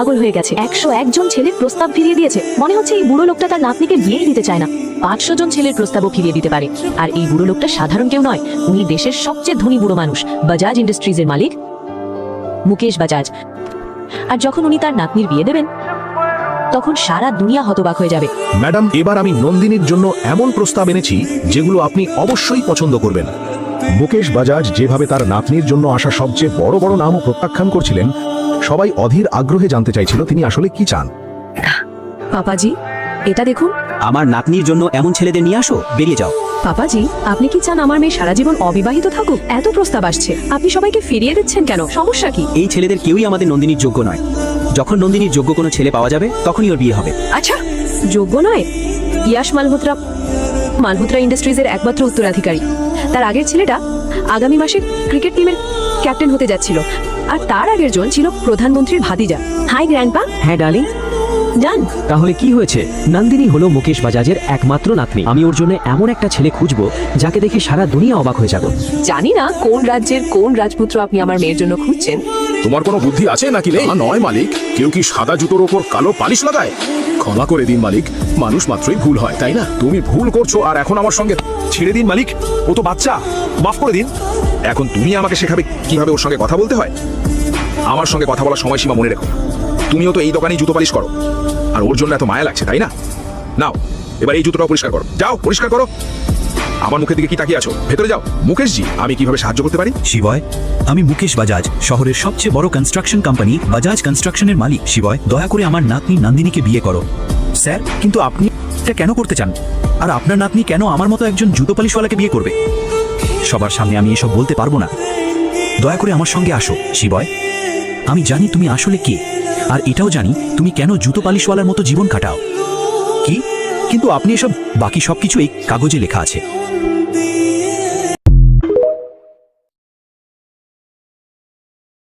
পাগল হয়ে গেছে। 101 জন ছেলের প্রস্তাব ফিরিয়ে দিয়েছে। মনে হচ্ছে এই বুড়ো লোকটা তার নাতনিকে বিয়েই দিতে চায় না। 500 জন ছেলের প্রস্তাবও ফিরিয়ে দিতে পারে। আর এই বুড়ো লোকটা সাধারণ কেউ নয়, উনি দেশের সবচেয়ে ধনী বুড়ো মানুষ, বাজাজ ইন্ডাস্ট্রিজের মালিক মুকেশ বাজাজ। আর যখন উনি তার নাতনির বিয়ে দেবেন, তখন সারা দুনিয়া হতবাক হয়ে যাবে। ম্যাডাম, এবার আমি নন্দিনীর জন্য এমন প্রস্তাব এনেছি যেগুলো আপনি অবশ্যই পছন্দ করবেন। মুকেশ বাজাজ যেভাবে তার নাতনির জন্য আসা সবচেয়ে বড় বড় নামও প্রত্যাখ্যান করছিলেন, সবাই অধীর আগ্রহে জানতে চাইছিল তিনি আসলে কি চান। পাপাজি, এটা দেখুন। আমার নাতনির জন্য এমন ছেলেদের নিয়ে আসো, বেরিয়ে যাও। পাপাজি, আপনি কি চান আমার মেয়ে সারা জীবন অবিবাহিত থাকুক? এত প্রস্তাব আসছে, আপনি সবাইকে ফিরিয়ে দিচ্ছেন কেন? সমস্যা কি? এই ছেলেদের কেউই আমাদের নন্দিনীর যোগ্য নয়। যখন নন্দিনীর যোগ্য কোনো ছেলে পাওয়া যাবে, তখনই ওর বিয়ে হবে। আচ্ছা, যোগ্য নয়? ইয়াশ মালহোত্রা মালহোত্রা ইন্ডাস্ট্রিজের একমাত্র উত্তরাধিকারী। তার আগের ছেলেটা আগামী মাসে ক্রিকেট টিমের ক্যাপ্টেন হতে যাচ্ছিল, আর তার আগের জন ছিল প্রধানমন্ত্রীর ভাতিজা। Hi grandpa. হ্যাঁ ডার্লিং। জান, তাহলে কি হয়েছে? নন্দিনী হলো মুকেশ বাজাজের একমাত্র নাতনি। আমি ওর জন্য এমন একটা ছেলে খুঁজবো যাকে দেখে সারা দুনিয়া অবাক হয়ে যাবে। জানি না কোন রাজ্যের কোন রাজপুত্র আপনি আমার মেয়ের জন্য খুঁজছেন। তোমার কোনো বুদ্ধি আছে নাকি নেই? নয় মালিক, কেউ কি সাদা জুতোর ওপর কালো পালিশ লাগায়? ক্ষমা করে দিন মালিক, মানুষ মাত্রই ভুল হয়, তাই না? তুমি ভুল করছো আর এখন আমার সঙ্গে। ছেড়ে দিন মালিক, ও তো বাচ্চা, মাফ করে দিন। এখন তুমি আমাকে শেখাবে কিভাবে ওর সঙ্গে কথা বলতে হয়? আমার সঙ্গে কথা বলার সময়সীমা মনে রেখো। তুমিও তো এই দোকানেই জুতো পালিশ করো, আর ওর জন্য এত মায়া লাগছে, তাই না? নাও, এবার এই জুতোটাও পরিষ্কার করো। যাও, পরিষ্কার করো। আমার মুখের দিকে কি তাকিয়ে আছো? ভেতরে যাও। মুকেশজি, আমি কিভাবে সাহায্য করতে পারি? শিবয়, আমি মুকেশ বাজাজ, শহরের সবচেয়ে বড় কনস্ট্রাকশন কোম্পানি বাজাজ কনস্ট্রাকশনের মালিক। শিবয়, দয়া করে আমার নাতনি নন্দিনীকে বিয়ে করো। স্যার, কিন্তু আপনি এটা কেন করতে চান? আর আপনার নাতনি কেন আমার মতো একজন জুতো পালিশওয়ালাকে বিয়ে করবে? সবার সামনে আমি এসব বলতে পারবো না। দয়া করে আমার সঙ্গে আসো। শিবয়, আমি জানি তুমি আসলে কে, আর এটাও জানি তুমি কেন জুতো পালিশওয়ালার মতো জীবন কাটাও। কি? কিন্তু আপনি এসব বাকি সবকিছু এই কাগজে লেখা আছে।